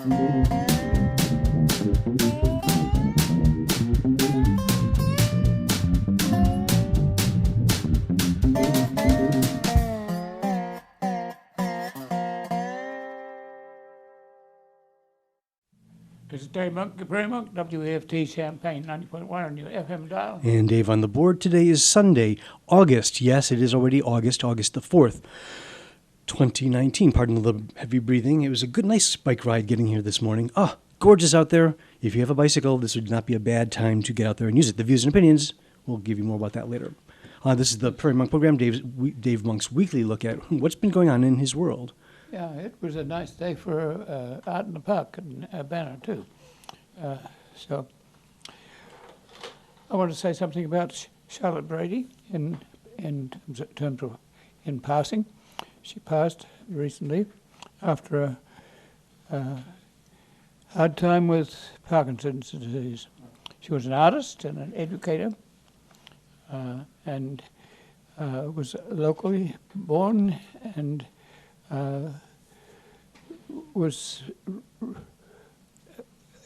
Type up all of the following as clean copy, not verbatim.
This is Prairie Monk, WAFT Champaign 90.1 on your FM dial. And Dave on the board. Today is Sunday, August. Yes, it is already August the 4th, 2019. Pardon the little heavy breathing. It was a good, nice bike ride getting here this morning. Gorgeous out there. If you have a bicycle, this would not be a bad time to get out there and use it. The views and opinions, we'll give you more about that later. This is the Prairie Monk program, Dave Monk's weekly look at what's been going on in his world. Yeah, it was a nice day for out in the park in Urbana, too. So I want to say something about Charlotte Brady in terms of in passing. She passed recently after a hard time with Parkinson's disease. She was an artist and an educator and was locally born and was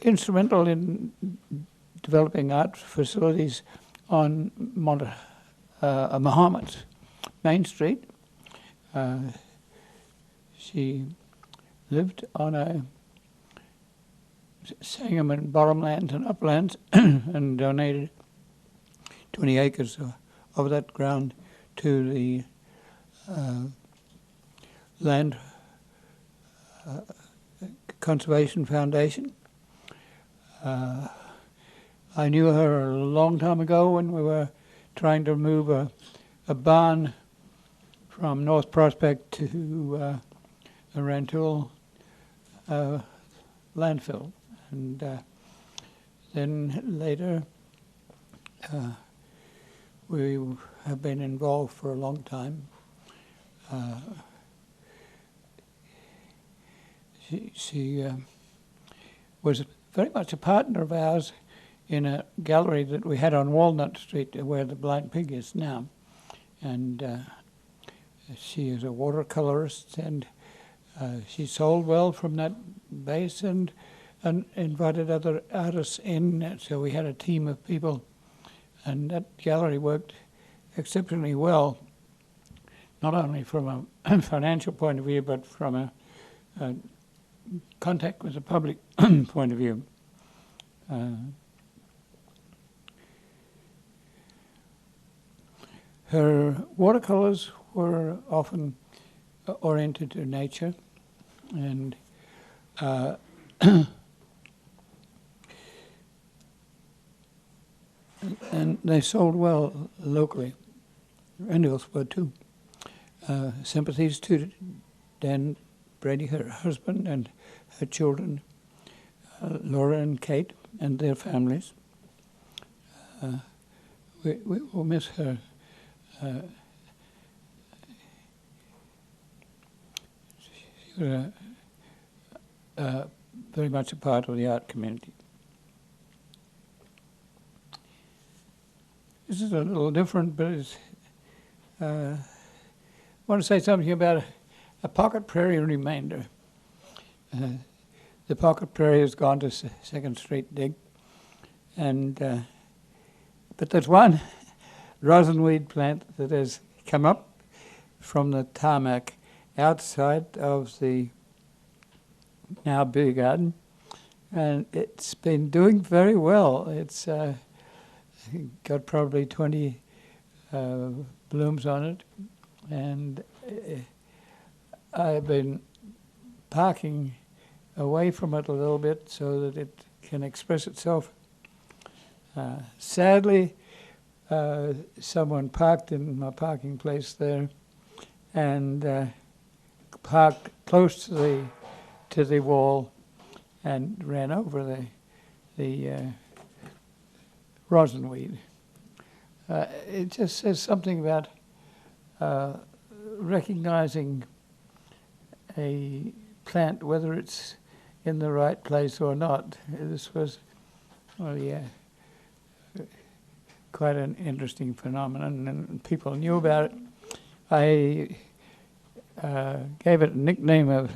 instrumental in developing art facilities on Mahomet Main Street. She lived on a Sangham and bottomlands and uplands and donated 20 acres of that ground to the Land Conservation Foundation. I knew her a long time ago when we were trying to move a barn from North Prospect to the Rantoul landfill. And then later we have been involved for a long time. She was very much a partner of ours in a gallery that we had on Walnut Street where the Blind Pig is now. And she is a watercolorist and she sold well from that base and invited other artists in. So we had a team of people and that gallery worked exceptionally well, not only from a financial point of view, but from a contact with the public point of view. Her watercolors were often oriented to nature, and and they sold well locally, and elsewhere too. Sympathies to Dan Brady, her husband, and her children, Laura and Kate, and their families. We will miss her. She was very much a part of the art community. This is a little different, but it's, I want to say something about a pocket prairie remainder. The pocket prairie has gone to 2nd Street dig, and but there's one rosinweed plant that has come up from the tarmac outside of the now beer garden, and it's been doing very well. It's got probably 20 blooms on it, and I've been parking away from it a little bit so that it can express itself. Sadly, someone parked in my parking place there and parked close to the wall and ran over the rosinweed. It just says something about recognizing a plant, whether it's in the right place or not. This was, quite an interesting phenomenon, and people knew about it. I gave it a nickname of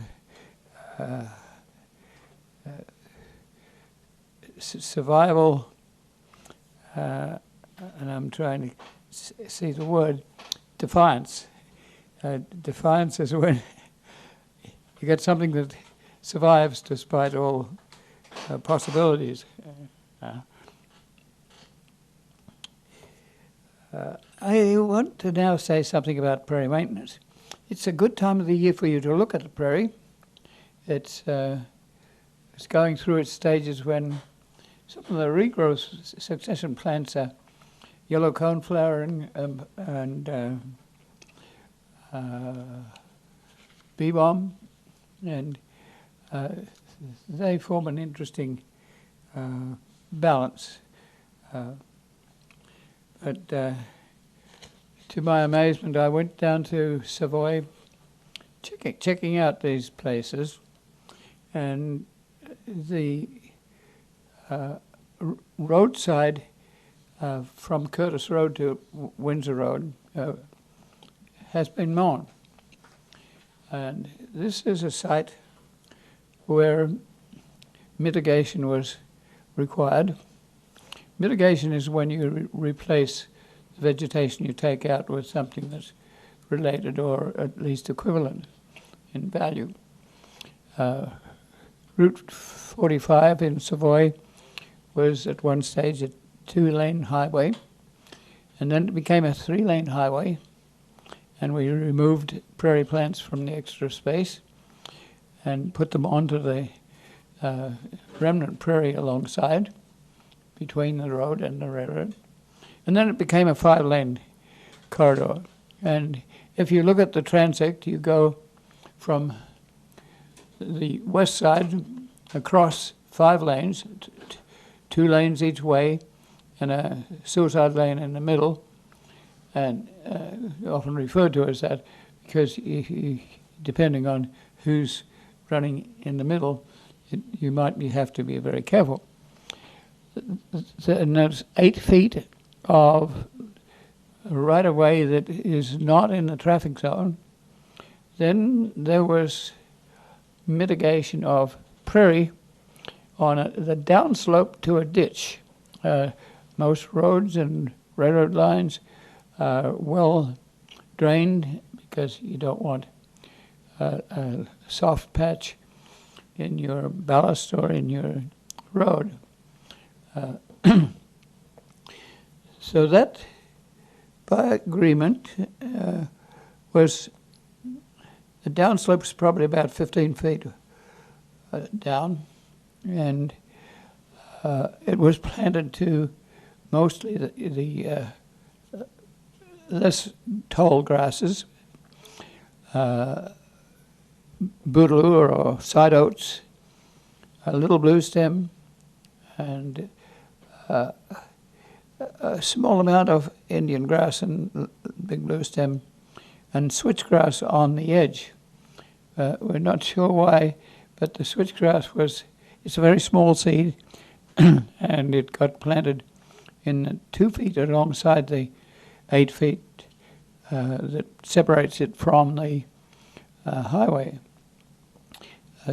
survival, and I'm trying to see the word, defiance. Defiance is when you get something that survives despite all possibilities. I want to now say something about prairie maintenance. It's a good time of the year for you to look at the prairie. It's going through its stages when some of the regrowth succession plants are yellow coneflower and bee balm, and they form an interesting balance. But to my amazement, I went down to Savoy, checking out these places, and the roadside from Curtis Road to Windsor Road has been mown. And this is a site where mitigation was required. Mitigation is when you replace the vegetation you take out with something that's related or at least equivalent in value. Route 45 in Savoy was at one stage a 2-lane highway, and then it became a 3-lane highway, and we removed prairie plants from the extra space and put them onto the remnant prairie alongside, between the road and the railroad. And then it became a 5-lane corridor. And if you look at the transect, you go from the west side across 5 lanes, 2 lanes each way, and a suicide lane in the middle, and often referred to as that because depending on who's running in the middle, you might have to be very careful. And there's 8 feet of right-of-way that is not in the traffic zone. Then there was mitigation of prairie on the downslope to a ditch. Most roads and railroad lines are well drained because you don't want a soft patch in your ballast or in your road. So that, by agreement, was the downslope was probably about 15 feet down, and it was planted to mostly the less tall grasses, bootaloo or side oats, a little blue stem, and a small amount of Indian grass and big blue stem, and switchgrass on the edge. We're not sure why, but the switchgrass it's a very small seed, and it got planted in 2 feet alongside the 8 feet that separates it from the highway.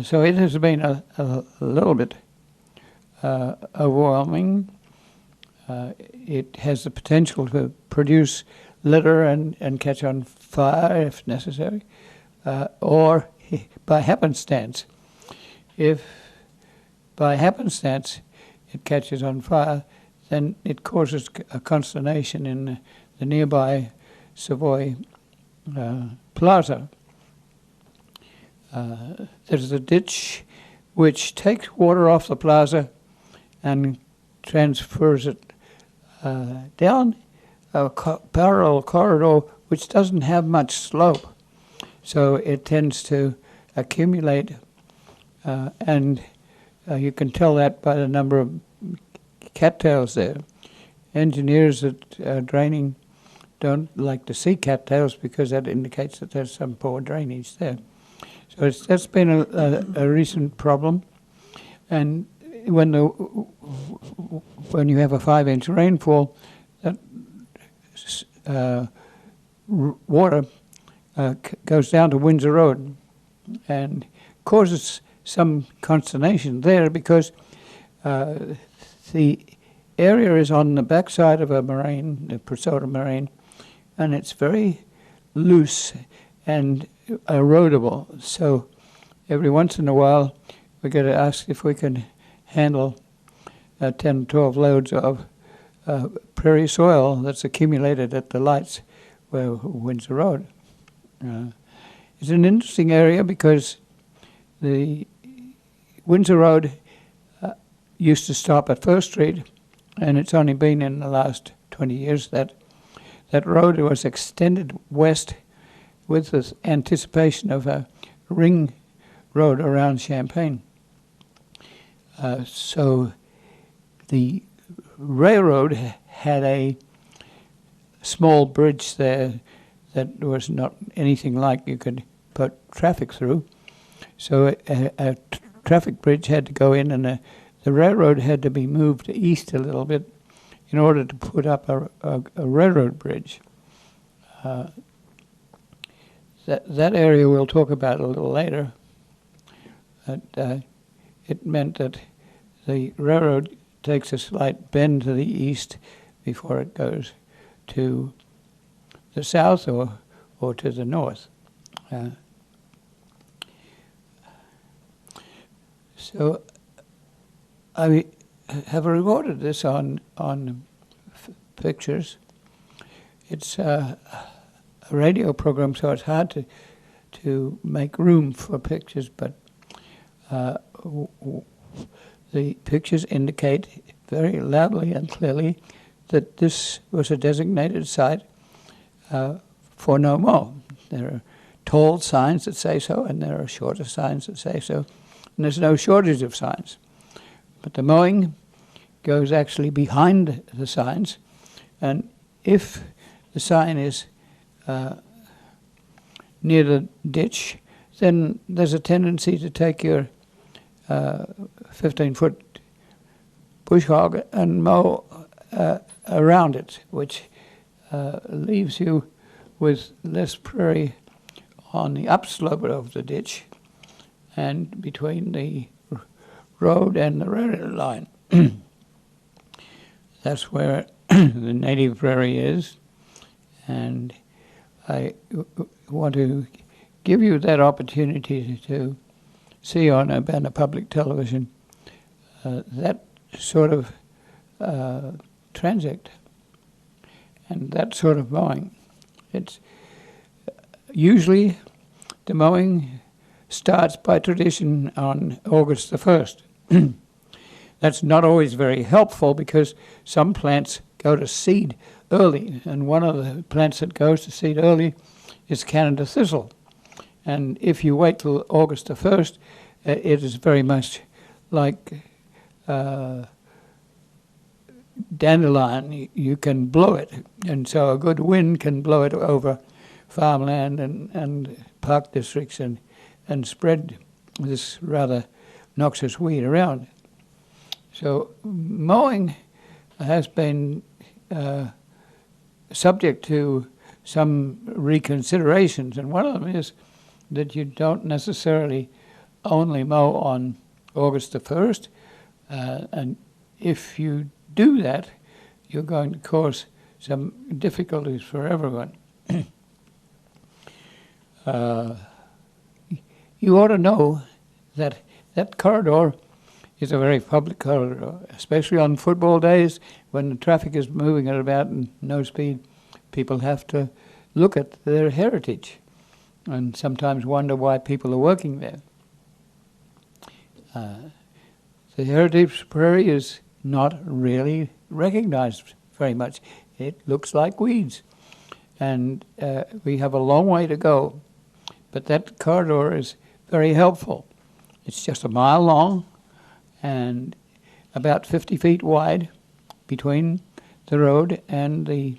So it has been a little bit overwhelming. It has the potential to produce litter and catch on fire if necessary, or by happenstance. If by happenstance it catches on fire, then it causes a consternation in the nearby Savoy plaza. There's a ditch which takes water off the plaza and transfers it down a parallel corridor which doesn't have much slope. So it tends to accumulate, and you can tell that by the number of cattails there. Engineers that are draining don't like to see cattails because that indicates that there's some poor drainage there. So that's been a recent problem. And when you have a 5-inch rainfall, that water goes down to Windsor Road and causes some consternation there because the area is on the backside of a moraine, the Presota moraine, and it's very loose and erodible. So every once in a while, we got to ask if we can handle 10, 12 loads of prairie soil that's accumulated at the lights where Windsor Road. It's an interesting area because the Windsor Road used to stop at First Street, and it's only been in the last 20 years that that road was extended west with this anticipation of a ring road around Champaign. So the railroad had a small bridge there that was not anything like you could put traffic through. So a traffic bridge had to go in, and the railroad had to be moved east a little bit in order to put up a railroad bridge. That area we'll talk about a little later. It meant that the railroad takes a slight bend to the east before it goes to the south or to the north. So I have recorded this on pictures. It's a radio program, so it's hard to make room for pictures, but the pictures indicate very loudly and clearly that this was a designated site for no mow. There are tall signs that say so, and there are shorter signs that say so, and there's no shortage of signs. But the mowing goes actually behind the signs, and if the sign is near the ditch, then there's a tendency to take your 15-foot bush hog and mow around it, which leaves you with less prairie on the upslope of the ditch and between the road and the railroad line. That's where the native prairie is, and I want to give you that opportunity to see on a public television that sort of transit and that sort of mowing. It's usually the mowing starts by tradition on August the 1st. That's not always very helpful because some plants go to seed early, and one of the plants that goes to seed early is Canada thistle. And if you wait till August the 1st, it is very much like dandelion. You can blow it, and so a good wind can blow it over farmland and park districts and spread this rather noxious weed around. So mowing has been subject to some reconsiderations, and one of them is that you don't necessarily only mow on August the 1st, and if you do that, you're going to cause some difficulties for everyone. You ought to know that that corridor is a very public corridor, especially on football days when the traffic is moving at about no speed. People have to look at their heritage and sometimes wonder why people are working there. The heritage prairie is not really recognized very much. It looks like weeds, and we have a long way to go, but that corridor is very helpful. It's just a mile long and about 50 feet wide between the road and the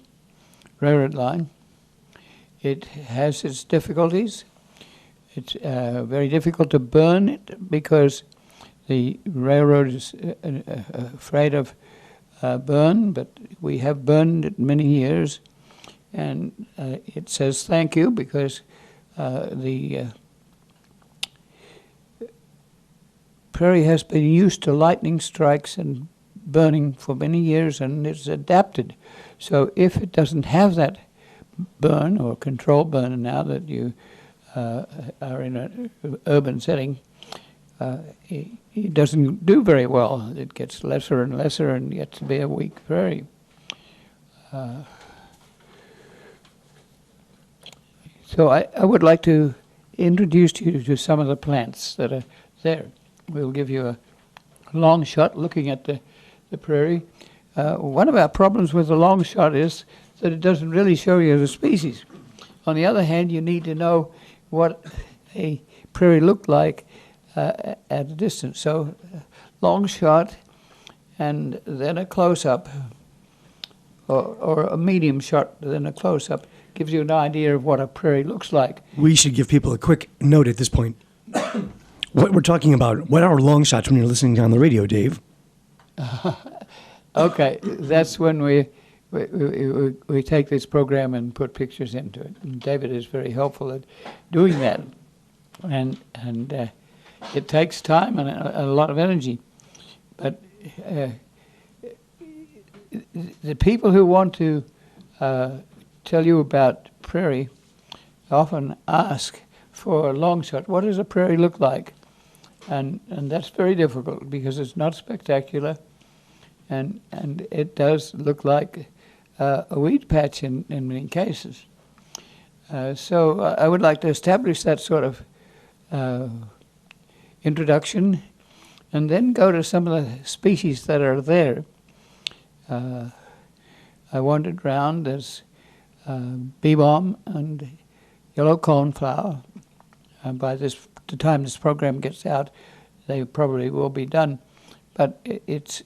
railroad line. It has its difficulties. It's very difficult to burn it because the railroad is afraid of burn, but we have burned it many years, and it says thank you because the prairie has been used to lightning strikes and burning for many years, and it's adapted. So if it doesn't have that burn or control burn now that you are in an urban setting, it doesn't do very well. It gets lesser and lesser and gets to be a weak prairie. So I would like to introduce you to some of the plants that are there. We'll give you a long shot looking at the prairie. One of our problems with the long shot is that it doesn't really show you the species. On the other hand, you need to know what a prairie looked like at a distance. So long shot and then a close-up, or a medium shot, then a close-up, gives you an idea of what a prairie looks like. We should give people a quick note at this point. What we're talking about, what are long shots when you're listening on the radio, Dave? Okay, that's when we take this program and put pictures into it. And David is very helpful at doing that. And it takes time and a lot of energy. But the people who want to tell you about prairie often ask for a long shot. What does a prairie look like? And that's very difficult because it's not spectacular, and it does look like a weed patch in many cases. So I would like to establish that sort of introduction, and then go to some of the species that are there. I wandered around. There's bee balm and yellow coneflower. By the time this program gets out, they probably will be done. But it's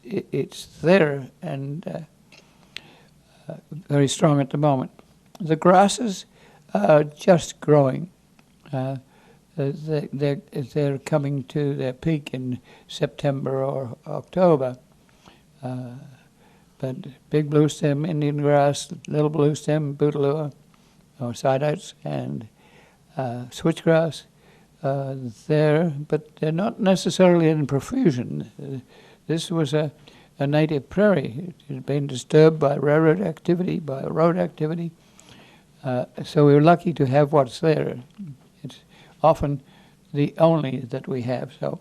there and very strong at the moment. The grasses are just growing. They're coming to their peak in September or October. But big blue stem Indian grass, little blue stem bootaloo or side oats, and switchgrass there, but they're not necessarily in profusion. This was a native prairie. It had been disturbed by railroad activity, by road activity. So we were lucky to have what's there. It's often the only that we have. So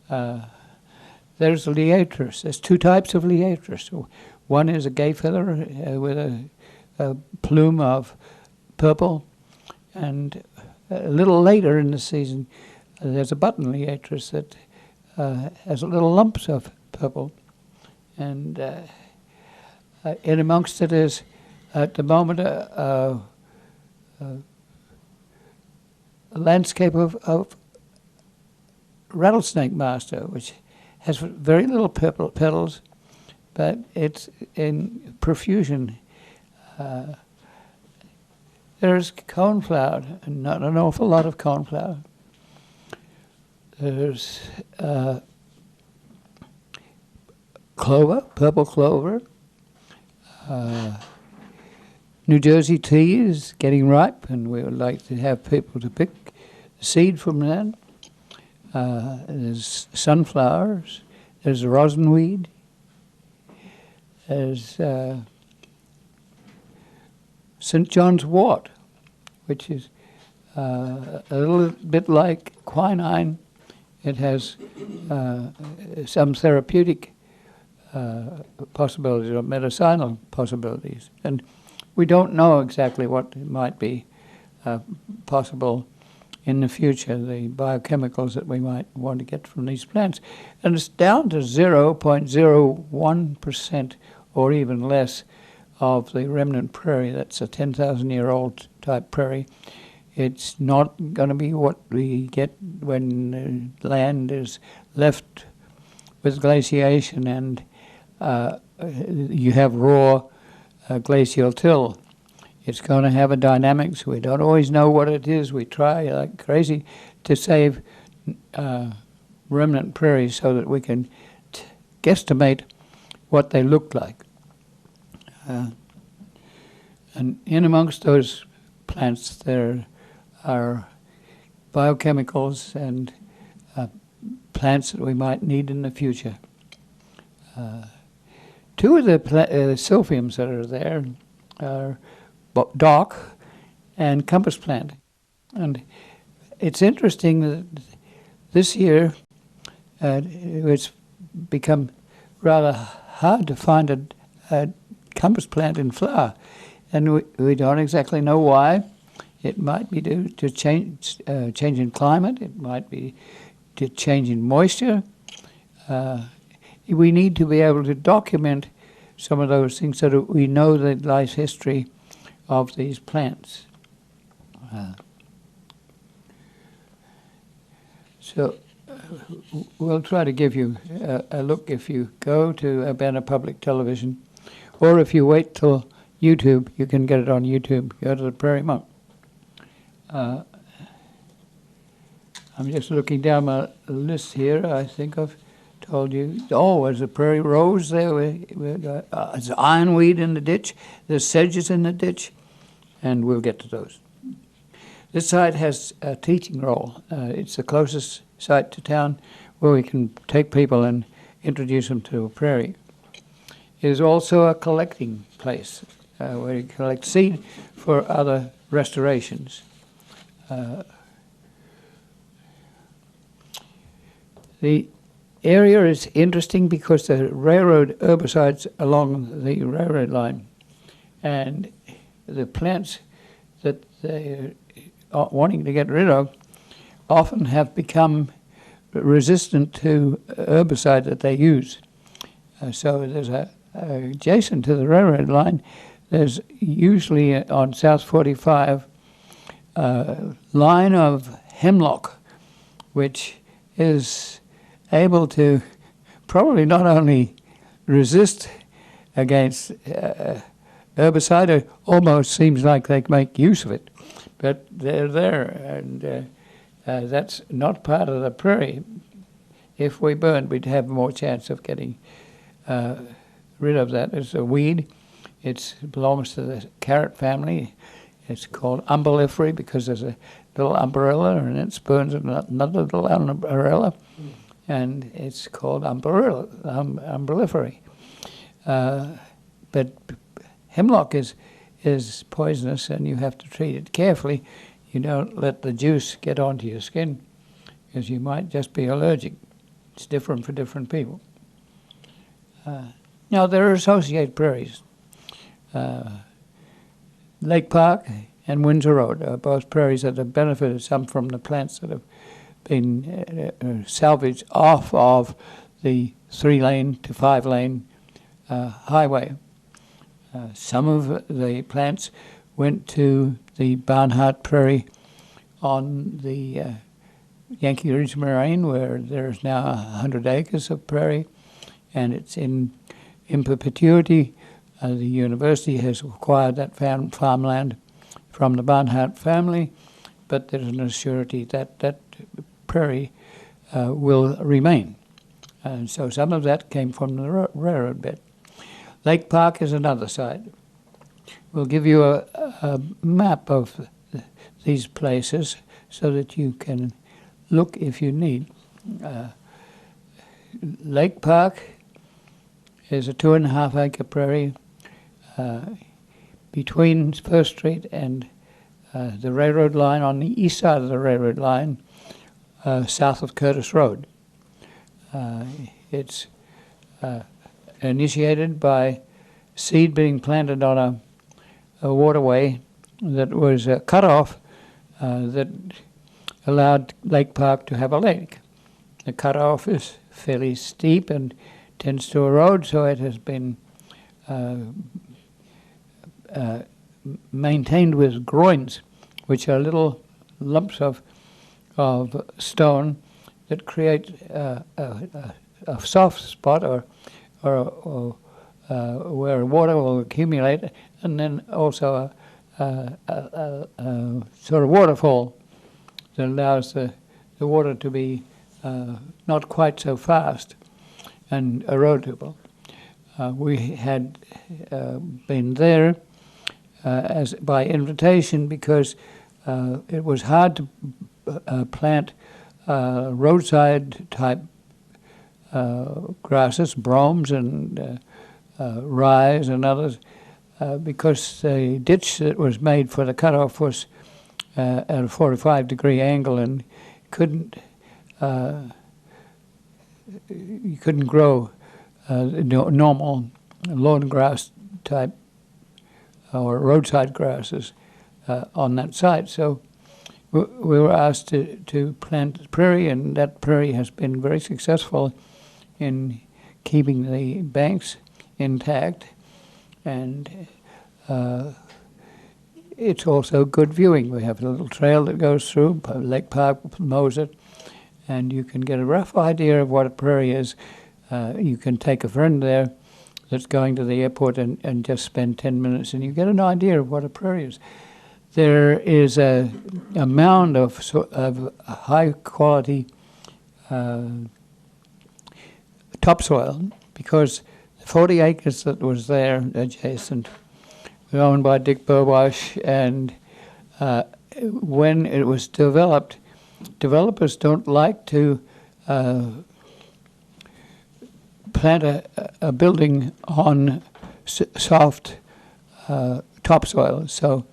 there's Liatris. There's two types of Liatris. So one is a gay feather with a plume of purple, and a little later in the season, there's a button Liatris that has little lumps of purple. And in amongst it is, at the moment, a landscape of rattlesnake master, which has very little purple petals, but it's in profusion. There's coneflower, and not an awful lot of coneflower. There's clover, purple clover. New Jersey tea is getting ripe, and we would like to have people to pick the seed from that. There's sunflowers. There's rosinweed. There's St. John's wort, which is a little bit like quinine. It has some therapeutic possibilities or medicinal possibilities. And we don't know exactly what might be possible in the future, the biochemicals that we might want to get from these plants. And it's down to 0.01% or even less of the remnant prairie. That's a 10,000-year-old type prairie. It's not going to be what we get when land is left with glaciation and you have raw glacial till. It's going to have a dynamics. We don't always know what it is. We try like crazy to save remnant prairies so that we can guesstimate what they look like. And in amongst those plants there are biochemicals and plants that we might need in the future. Two of the silphiums that are there are dock and compass plant. And it's interesting that this year it's become rather hard to find a compass plant in flower. And we don't exactly know why. It might be due to change in climate. It might be to change in moisture. We need to be able to document some of those things so that we know the life history of these plants. So we'll try to give you a look if you go to Urbana Public Television, or if you wait till YouTube, you can get it on YouTube. Go to the Prairie Monk. I'm just looking down my list here. I think I've told you. Oh, there's a prairie rose there. There's ironweed in the ditch. There's sedges in the ditch, and we'll get to those. This site has a teaching role. It's the closest site to town where we can take people and introduce them to a prairie. It is also a collecting place where you collect seed for other restorations. The area is interesting because the railroad herbicides along the railroad line, and the plants that they are wanting to get rid of often have become resistant to herbicide that they use. So there's adjacent to the railroad line, there's usually on South 45 a line of hemlock, which is able to probably not only resist against herbicide, it almost seems like they make use of it, but they're there, and that's not part of the prairie. If we burned, we'd have more chance of getting rid of that. It's a weed. It belongs to the carrot family. It's called umbellifery because there's a little umbrella and it spurns another little umbrella, and it's called umbellifery. But hemlock is poisonous, and you have to treat it carefully. You don't let the juice get onto your skin, because you might just be allergic. It's different for different people. Now, there are associated prairies. Lake Park and Windsor Road are both prairies that have benefited some from the plants that have been salvaged off of the 3-lane to 5-lane highway. Some of the plants went to the Barnhart Prairie on the Yankee Ridge Moraine, where there's now 100 acres of prairie, and it's in perpetuity. The university has acquired that farmland from the Barnhart family, but there's an assurity that that prairie will remain. And so some of that came from the railroad bed. Lake Park is another site. We'll give you a map of these places so that you can look if you need. Lake Park is a 2.5-acre prairie between First Street and the railroad line, on the east side of the railroad line, south of Curtis Road. It's initiated by seed being planted on a waterway that was cut off that allowed Lake Park to have a lake. The cutoff is fairly steep and tends to erode, so it has been maintained with groins, which are little lumps of stone that create a soft spot or where water will accumulate, and then also a sort of waterfall that allows the water to be not quite so fast and erodible. We had been there as by invitation because it was hard to plant roadside type grasses, bromes and rye and others, because the ditch that was made for the cutoff was at a 45-degree angle and couldn't you couldn't grow normal lawn grass type or roadside grasses on that site. So we were asked to plant prairie, and that prairie has been very successful in keeping the banks intact, and it's also good viewing. We have a little trail that goes through, Lake Park mows it, and you can get a rough idea of what a prairie is. You can take a friend there that's going to the airport and just spend 10 minutes, and you get an idea of what a prairie is. There is a mound of high-quality topsoil, because the 40 acres that was there adjacent were owned by Dick Bowash, and when it was developed, developers don't like to plant a building on soft topsoil, so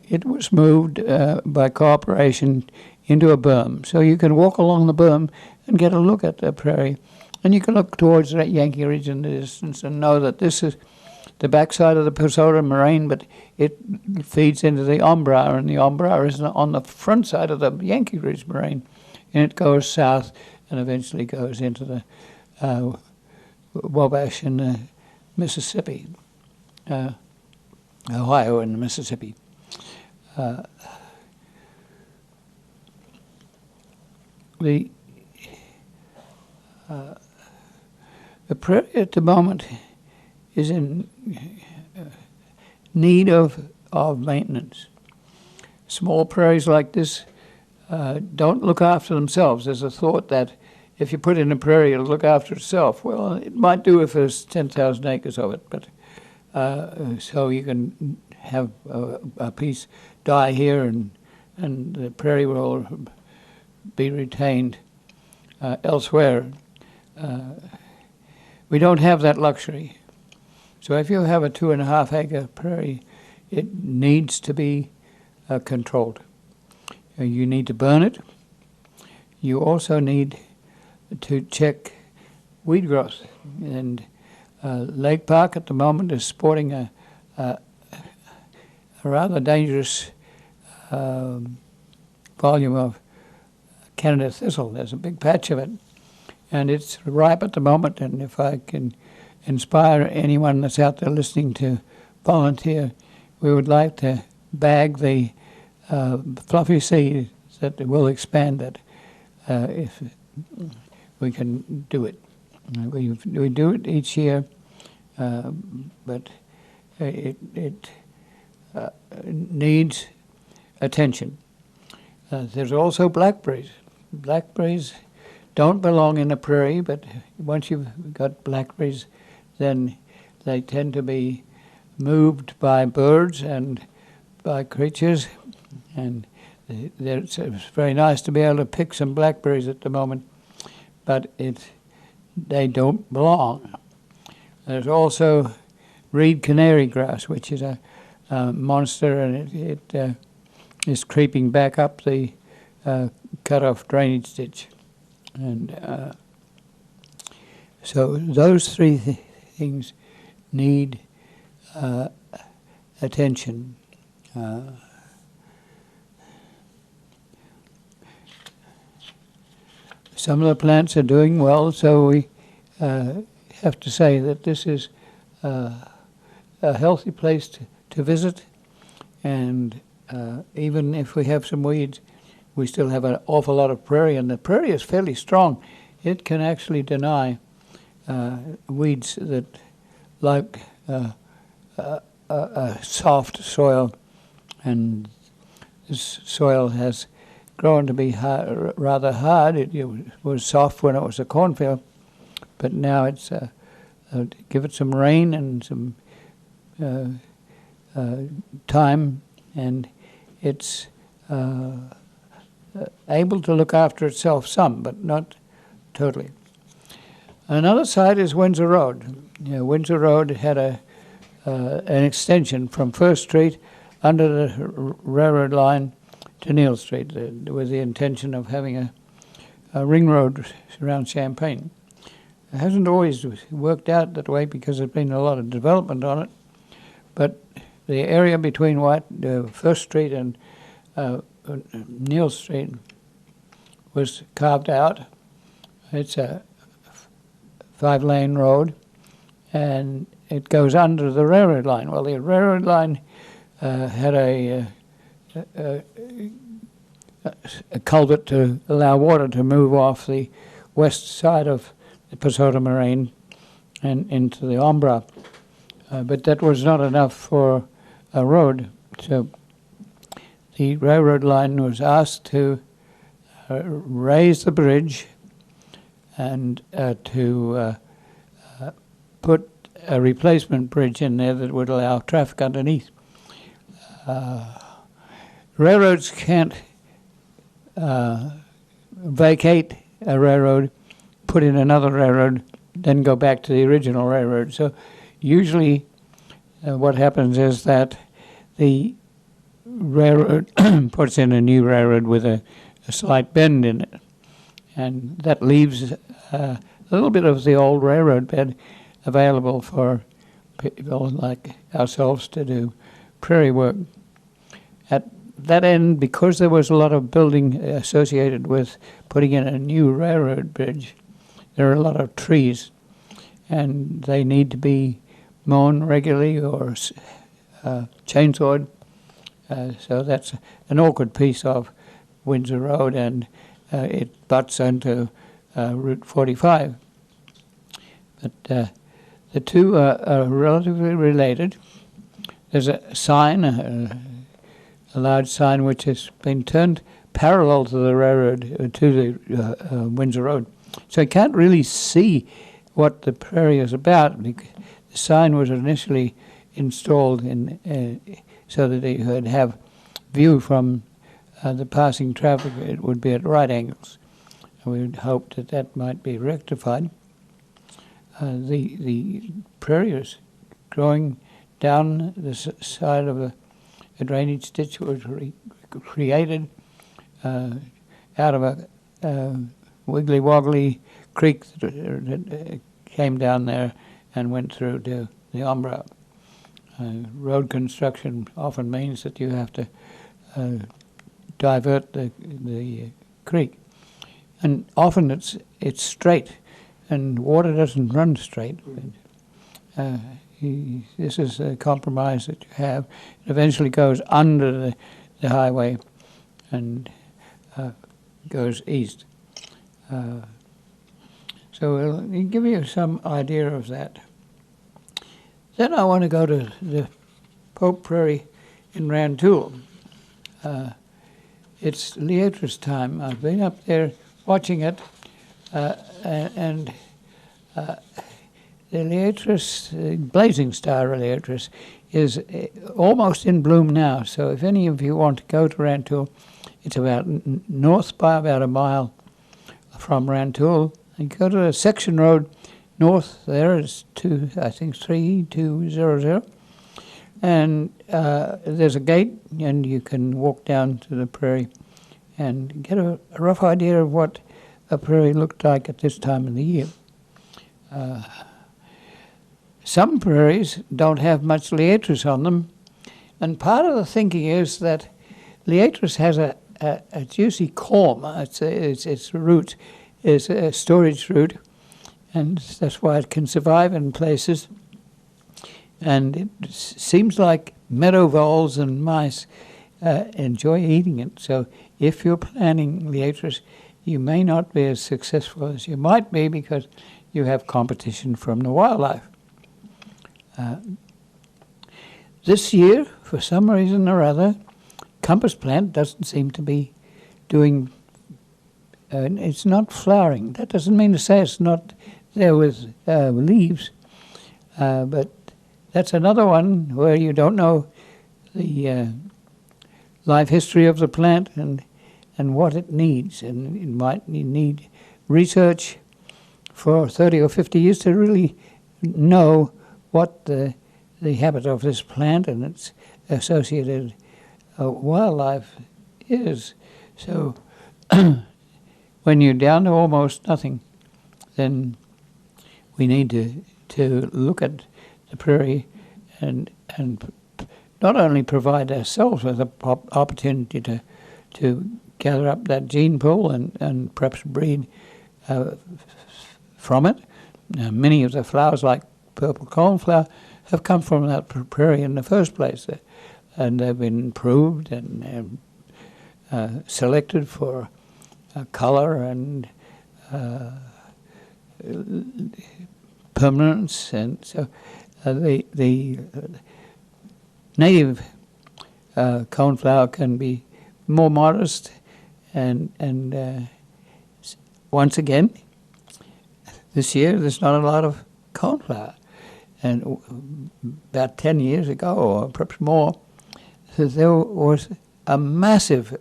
it was moved by cooperation into a berm. So you can walk along the berm and get a look at the prairie, and you can look towards that Yankee Ridge in the distance and know that this is the backside of the Pesota Moraine, but it feeds into the Ombra, and the Ombra is on the front side of the Yankee Ridge Moraine, and it goes south and eventually goes into the Wabash and the Mississippi, Ohio and the Mississippi. The prairie at the moment is in need of maintenance. Small prairies like this don't look after themselves. There's a thought that if you put in a prairie, it'll look after itself. Well, it might do if there's 10,000 acres of it, but so you can have a piece die here, and the prairie will be retained elsewhere. We don't have that luxury. So if you have a 2.5 acre prairie, it needs to be controlled. You need to burn it. You also need to check weed growth. And Lake Park at the moment is sporting a rather dangerous volume of Canada thistle. There's a big patch of it, and it's ripe at the moment. And if I can inspire anyone that's out there listening to volunteer, we would like to bag the fluffy seed that will expand it if we can do it. We do it each year, but it needs attention. There's also blackberries. Blackberries don't belong in a prairie, but once you've got blackberries, then they tend to be moved by birds and by creatures, and it's very nice to be able to pick some blackberries at the moment, but they don't belong. There's also reed canary grass, which is a monster, and it is creeping back up the cut-off drainage ditch. And so those three things need attention. Some of the plants are doing well, so we have to say that this is a healthy place to visit, and even if we have some weeds, we still have an awful lot of prairie, and the prairie is fairly strong. It can actually deny weeds that like a soft soil, and this soil has grown to be rather hard. It was soft when it was a cornfield, but now it's give it some rain and some time, and it's able to look after itself some, but not totally. Another site is Windsor Road. Windsor Road had an extension from First Street under the railroad line to Neal Street, with the intention of having a ring road around Champaign. It hasn't always worked out that way because there's been a lot of development on it, but the area between First Street and Neal Street was carved out. It's a 5-lane road, and it goes under the railroad line. Well, the railroad line had a culvert to allow water to move off the west side of the Pasota Moraine and into the Ombra. But that was not enough for a road, so the railroad line was asked to raise the bridge and to put a replacement bridge in there that would allow traffic underneath. Railroads can't vacate a railroad, put in another railroad, then go back to the original railroad. So usually what happens is that the railroad puts in a new railroad with a slight bend in it, and that leaves a little bit of the old railroad bed available for people like ourselves to do prairie work. At that end, because there was a lot of building associated with putting in a new railroad bridge, there are a lot of trees, and they need to be mown regularly or chainsawed. So that's an awkward piece of Windsor Road, and it butts onto Route 45. But the two are relatively related. There's a sign, a large sign which has been turned parallel to the railroad, to the Windsor Road. So you can't really see what the prairie is about, because the sign was initially installed in so that you could have view from the passing traffic. It would be at right angles. And we would hope that that might be rectified. The prairie is growing down the side of a drainage ditch that was created out of a wiggly woggly creek that came down there and went through to the Ombra. Road construction often means that you have to divert the creek, and often it's straight, and water doesn't run straight. This is a compromise that you have. It eventually goes under the highway and goes east. So I'll give you some idea of that. Then I want to go to the Pope Prairie in Rantoul. It's Liatris time. I've been up there watching it, and the Liatris, Blazing Star Liatris, is almost in bloom now. So if any of you want to go to Rantoul, it's about north by about a mile from Rantoul. You go to a section road north there is 3200, and there's a gate, and you can walk down to the prairie and get a rough idea of what a prairie looked like at this time of the year. Some prairies don't have much Liatris on them, and part of the thinking is that Liatris has a juicy corm. Its root is a storage root, and that's why it can survive in places. And it seems like meadow voles and mice enjoy eating it. So if you're planting Liatris, you may not be as successful as you might be because you have competition from the wildlife. This year, for some reason or other, compass plant doesn't seem to be doing, it's not flowering. That doesn't mean to say it's not there with leaves, but that's another one where you don't know the life history of the plant and what it needs. And it might need research for 30 or 50 years to really know what the habit of this plant and its associated wildlife is. So when you're down to almost nothing, then we need to look at the prairie and not only provide ourselves with an opportunity to gather up that gene pool and perhaps breed from it. Many of the flowers, like purple coneflower, have come from that prairie in the first place, and they've been improved and selected for color and permanence, and so the native coneflower can be more modest, and once again, this year there's not a lot of coneflower, and about 10 years ago, or perhaps more, there was a massive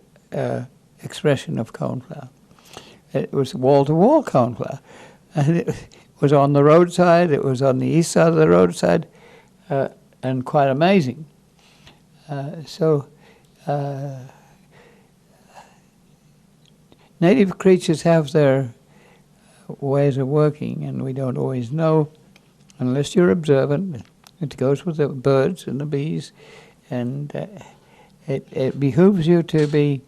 expression of coneflower. It was wall-to-wall coneflower, and it was on the roadside. It was on the east side of the roadside, and quite amazing. Native creatures have their ways of working, and we don't always know unless you're observant. It goes with the birds and the bees, and it behooves you to be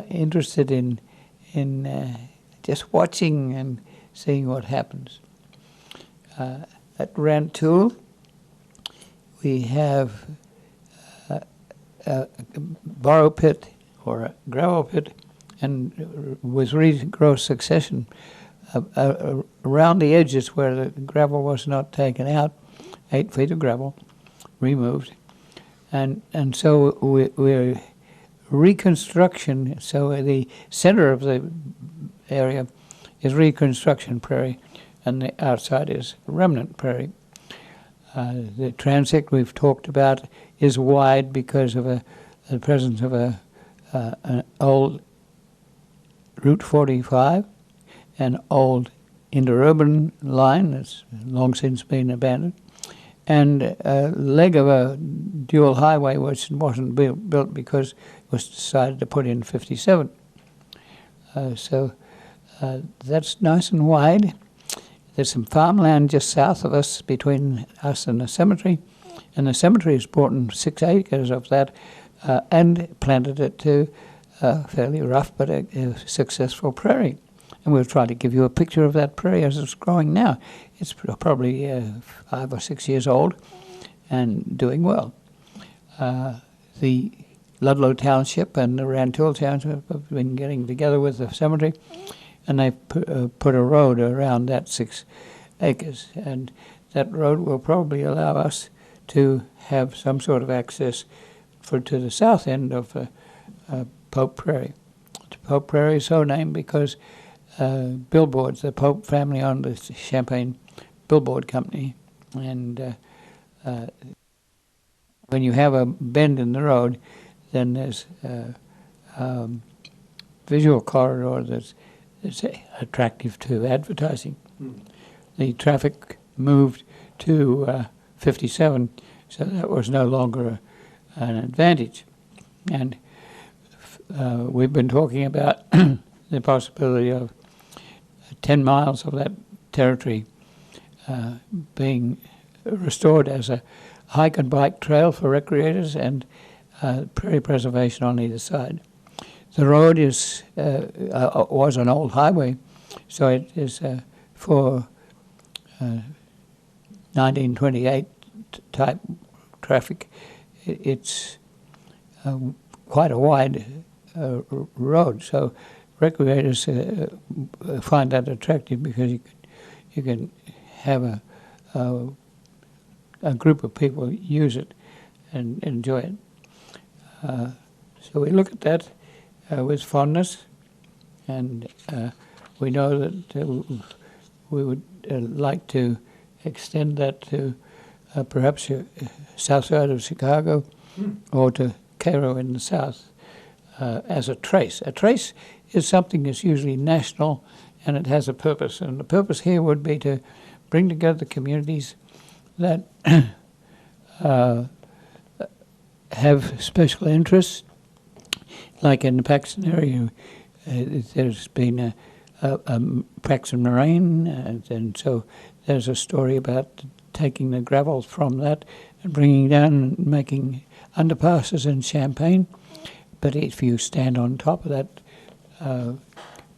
interested in just watching and seeing what happens. At Rantoul, we have a borrow pit or a gravel pit, and with regrowth succession around the edges where the gravel was not taken out, 8 feet of gravel removed, and so we're reconstruction. So the center of the area is reconstruction prairie, and the outside is remnant prairie. The transect we've talked about is wide because of the presence of an old Route 45, an old interurban line that's long since been abandoned, and a leg of a dual highway which wasn't built because it was decided to put in 57. That's nice and wide. There's some farmland just south of us, between us and the cemetery has brought in 6 acres of that and planted it to a fairly rough but a successful prairie. And we'll try to give you a picture of that prairie as it's growing now. It's probably 5 or 6 years old and doing well. The Ludlow Township and the Rantoul Township have been getting together with the cemetery, and they've put a road around that 6 acres. And that road will probably allow us to have some sort of access to the south end of Pope Prairie. Pope Prairie is so named because billboards, the Pope family owned the Champaign Billboard Company, and when you have a bend in the road, then there's a visual corridor that's attractive to advertising. The traffic moved to 57, so that was no longer an advantage. And we've been talking about the possibility of 10 miles of that territory being restored as a hike and bike trail for recreators and prairie preservation on either side. The road was an old highway, so it is for 1928 type traffic. It's quite a wide road, so recreators find that attractive because you can have a group of people use it and enjoy it. So we look at that with fondness, and we know that we would like to extend that to perhaps south side of Chicago or to Cairo in the south as a trace. A trace is something that's usually national and it has a purpose. And the purpose here would be to bring together communities that have special interests. Like in the Paxton area, there's been a Paxton Moraine, and so there's a story about taking the gravel from that and bringing down and making underpasses in Champagne. But if you stand on top of that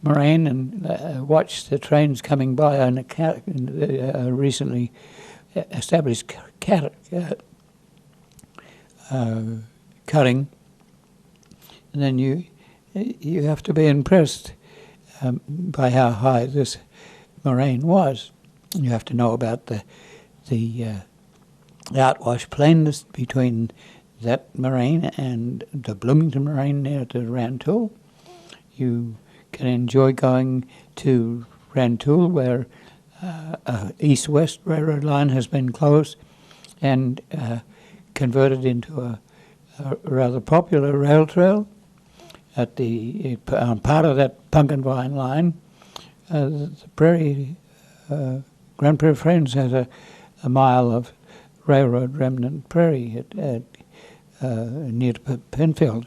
moraine and watch the trains coming by on a recently established cutting, and then you have to be impressed by how high this moraine was. You have to know about the outwash plains between that moraine and the Bloomington moraine near to Rantoul. You can enjoy going to Rantoul, where east-west railroad line has been closed and converted into a rather popular rail trail. On part of that Pumpkin Vine line, the Grand Prairie Friends has a mile of railroad remnant prairie near to Penfield.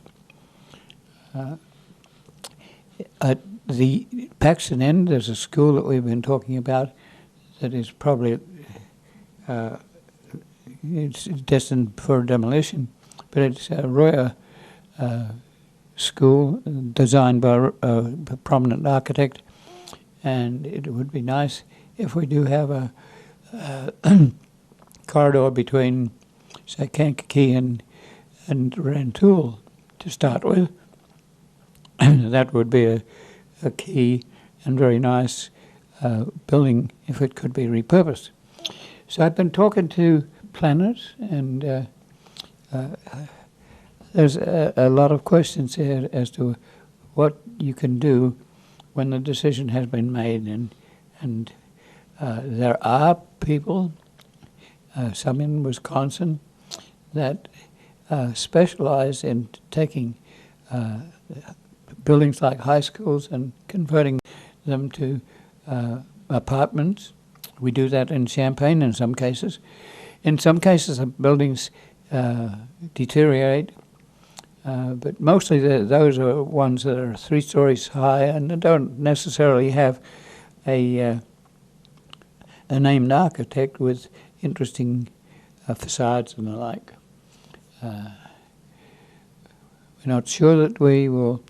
At the Paxton end, there's a school that we've been talking about that is probably it's destined for demolition, but it's a Royer school designed by a prominent architect, and it would be nice if we do have a corridor between, say, Kankakee and Rantoul to start with. That would be a key and very nice building if it could be repurposed. So I've been talking to planners, and there's a lot of questions here as to what you can do when the decision has been made, and there are people, some in Wisconsin, that specialize in taking buildings like high schools and converting them to apartments. We do that in Champaign in some cases. In some cases, the buildings deteriorate, but mostly those are ones that are 3 stories high and they don't necessarily have a named architect with interesting facades and the like. We're not sure that we will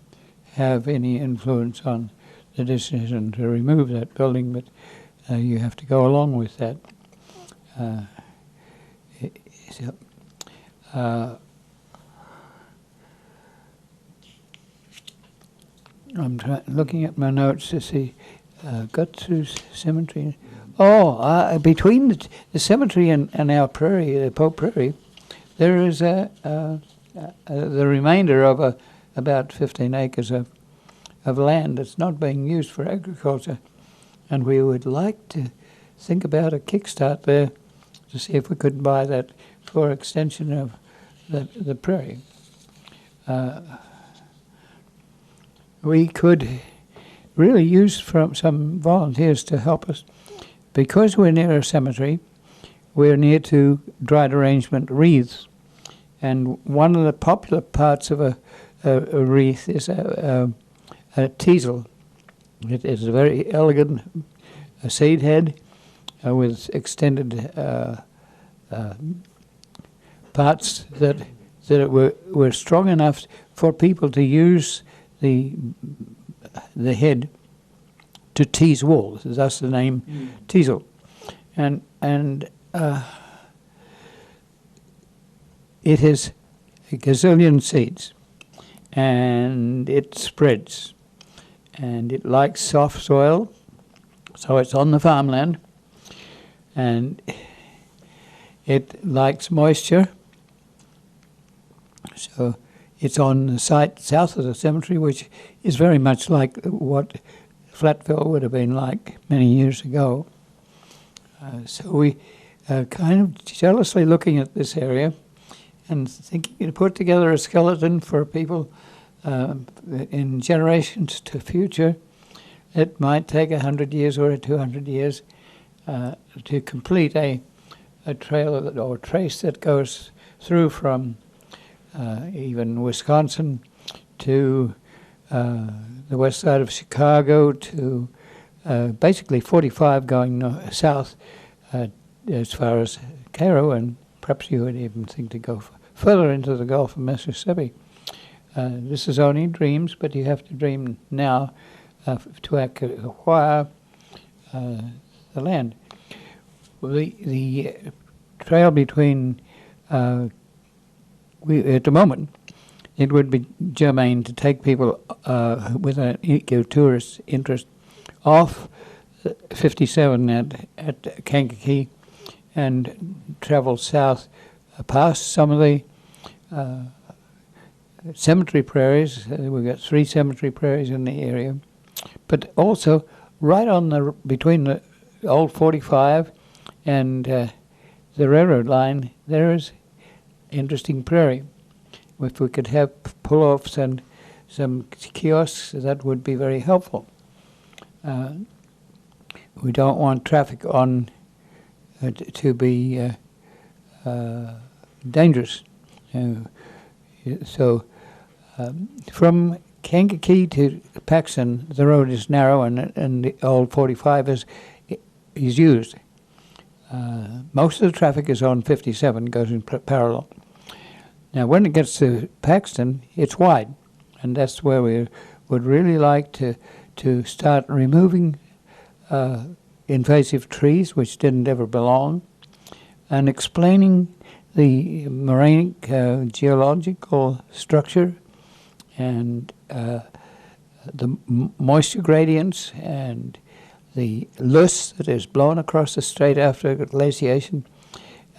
have any influence on the decision to remove that building, but you have to go along with that. I'm looking at my notes to see. Got through cemetery. Between the cemetery and our prairie, the Pope Prairie, there is the remainder of about 15 acres of land that's not being used for agriculture, and we would like to think about a kickstart there to see if we could buy that for extension of the prairie. We could really use from some volunteers to help us. Because we're near a cemetery, we're near to dried arrangement wreaths. And one of the popular parts of a wreath is a teasel. It is a very elegant seed head with extended parts that were strong enough for people to use the head to tease wool. Thus the name teasel, and it has a gazillion seeds, and it spreads, and it likes soft soil, so it's on the farmland, and it likes moisture, so it's on the site south of the cemetery, which is very much like what Flatville would have been like many years ago. So we are kind of jealously looking at this area and thinking to put together a skeleton for people in generations to future it might take 100 years or 200 years to complete a trail or trace that goes through from even Wisconsin to the west side of Chicago to basically 45 going south as far as Cairo, and perhaps you would even think to go further into the Gulf of Mississippi. This is only dreams, but you have to dream now to acquire the land. The trail between, at the moment, it would be germane to take people with an eco-tourist interest off 57 at Kankakee and travel south past some of the cemetery prairies. We've got 3 cemetery prairies in the area, but also right on between the old 45 and the railroad line, there is interesting prairie. If we could have pull-offs and some kiosks, that would be very helpful. We don't want traffic on to be dangerous. So from Kankakee to Paxton, the road is narrow, and the old 45 is used. Most of the traffic is on 57, goes in parallel. Now, when it gets to Paxton, it's wide, and that's where we would really like to start removing invasive trees, which didn't ever belong, and explaining the morainic geological structure and the moisture gradients and the loess that is blown across the strait after glaciation.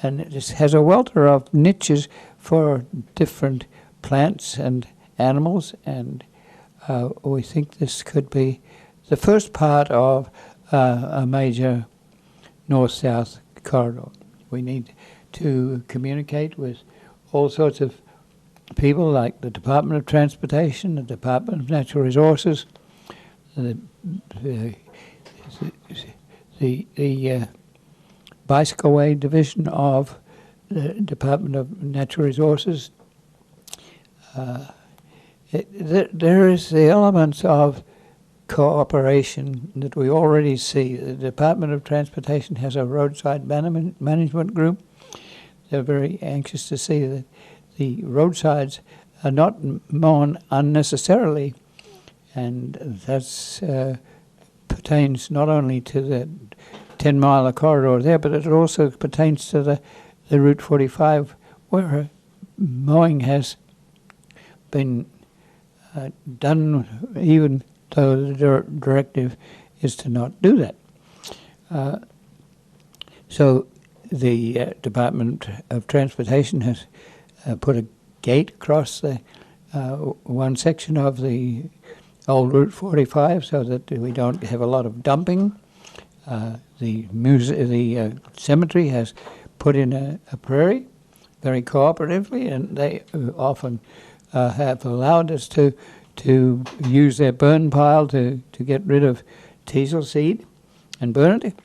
And it has a welter of niches for different plants and animals, and we think this could be the first part of a major north-south corridor. We need to communicate with all sorts of people like the Department of Transportation, the Department of Natural Resources, the Bicycleway Division of the Department of Natural Resources. There is the elements of cooperation that we already see. The Department of Transportation has a roadside management group. They're very anxious to see that the roadsides are not mown unnecessarily, and that pertains not only to the 10-mile corridor there, but it also pertains to the Route 45, where mowing has been done, even though the directive is to not do that. So the Department of Transportation has put a gate across the one section of the old Route 45 so that we don't have a lot of dumping. The cemetery has put in a prairie very cooperatively, and they often have allowed us to use their burn pile to get rid of teasel seed and burn it.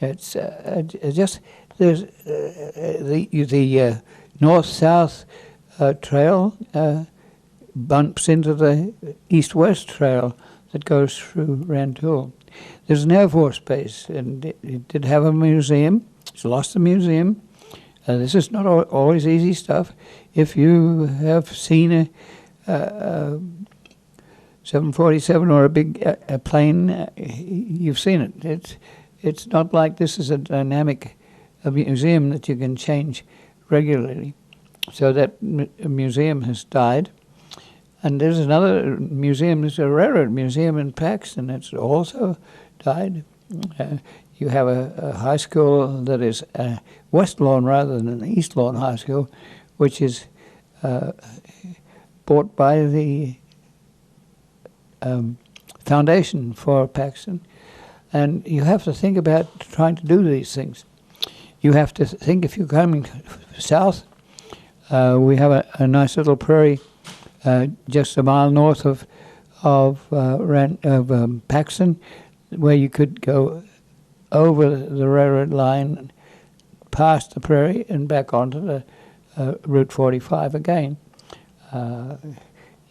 It's just there's the north-south trail bumps into the east-west trail that goes through Rantoul. There's an Air Force base, and it did have a museum. It's lost the museum. This is not always easy stuff. If you have seen a 747 or a big plane, you've seen it. It's not like this is a dynamic museum that you can change regularly. So that museum has died. And there's another museum, there's a railroad museum in Paxton that's also died. You have a high school that is West Lawn rather than East Lawn High School, which is bought by the Foundation for Paxton. And you have to think about trying to do these things. You have to think if you're coming south, we have a nice little prairie just a mile north of of Paxton, where you could go over the railroad line, past the Prairie, and back onto the Route 45 again.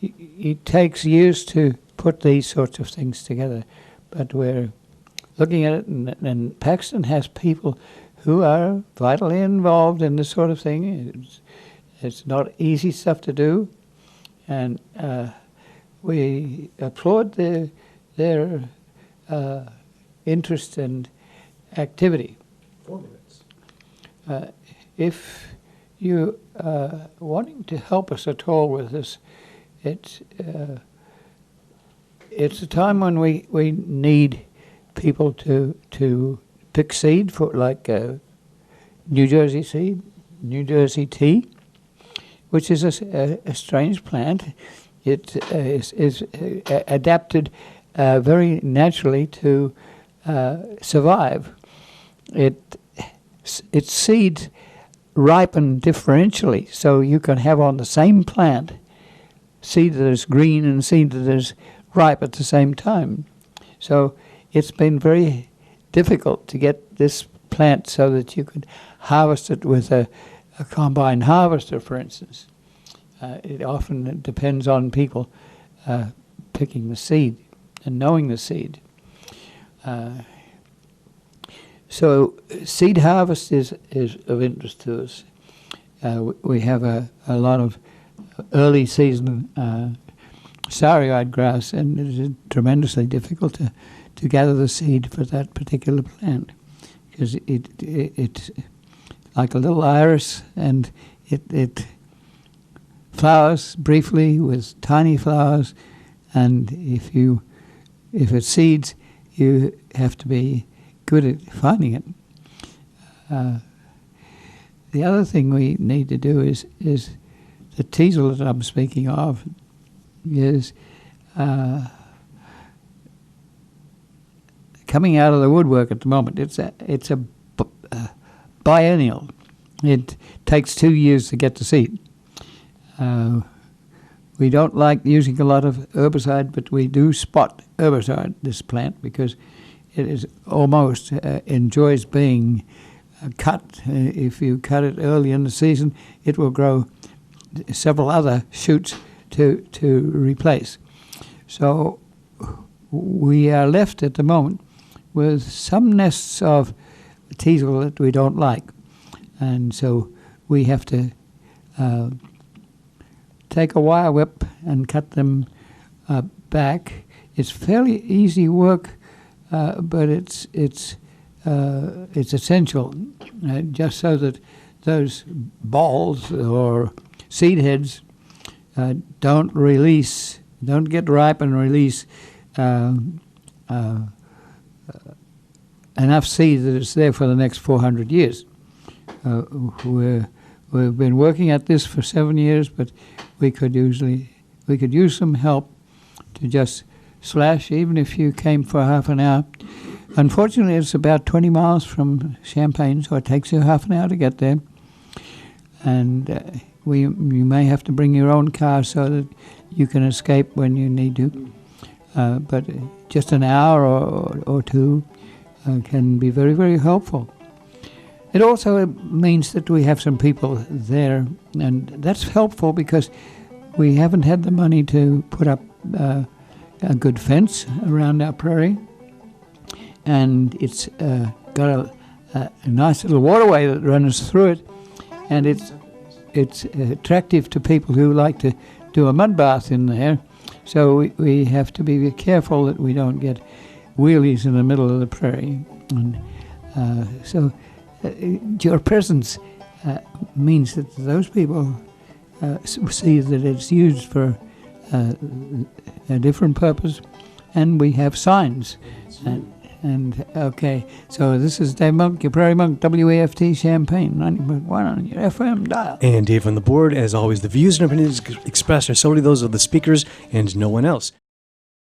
It takes years to put these sorts of things together, but we're looking at it, and Paxton has people who are vitally involved in this sort of thing. It's not easy stuff to do, and we applaud their interest and activity. 4 minutes. If you are wanting to help us at all with this, it's a time when we need people to pick seed for, like New Jersey seed, New Jersey tea, which is a strange plant. It is adapted very naturally to survive. Its seeds ripen differentially, so you can have on the same plant seed that is green and seed that is ripe at the same time. So it's been very difficult to get this plant so that you could harvest it with a combine harvester, for instance. It often depends on people picking the seed and knowing the seed. So seed harvest is of interest to us. We have a lot of early season starry-eyed grass, and it is tremendously difficult to gather the seed for that particular plant, because it's like a little iris, and it flowers briefly with tiny flowers, and if it's seeds, you have to be good at finding it. The other thing we need to do is the teasel that I'm speaking of is coming out of the woodwork at the moment. It's a biennial. It takes 2 years to get the seed. We don't like using a lot of herbicide, but we do spot herbicide this plant because it is almost enjoys being cut. If you cut it early in the season, it will grow several other shoots to replace. So we are left at the moment with some nests of teasel that we don't like, and so we have to take a wire whip and cut them back. It's fairly easy work, but it's essential, just so that those balls or seed heads don't get ripe and release enough seed that it's there for the next 400 years. We've been working at this for 7 years, but we could use some help to just slash, even if you came for half an hour. Unfortunately, it's about 20 miles from Champaign, so it takes you half an hour to get there. And you may have to bring your own car so that you can escape when you need to. But just an hour or two can be very, very helpful. It also means that we have some people there, and that's helpful because we haven't had the money to put up a good fence around our prairie, and it's got a nice little waterway that runs through it, and it's attractive to people who like to do a mud bath in there. So we have to be careful that we don't get wheelies in the middle of the prairie. And so your presence means that those people see that it's used for a different purpose, and we have signs. And okay, so this is Dave Monk, your Prairie Monk, WAFT Champaign, 90.1 on your FM dial. And Dave on the board. As always, the views and opinions expressed are solely those of the speakers and no one else.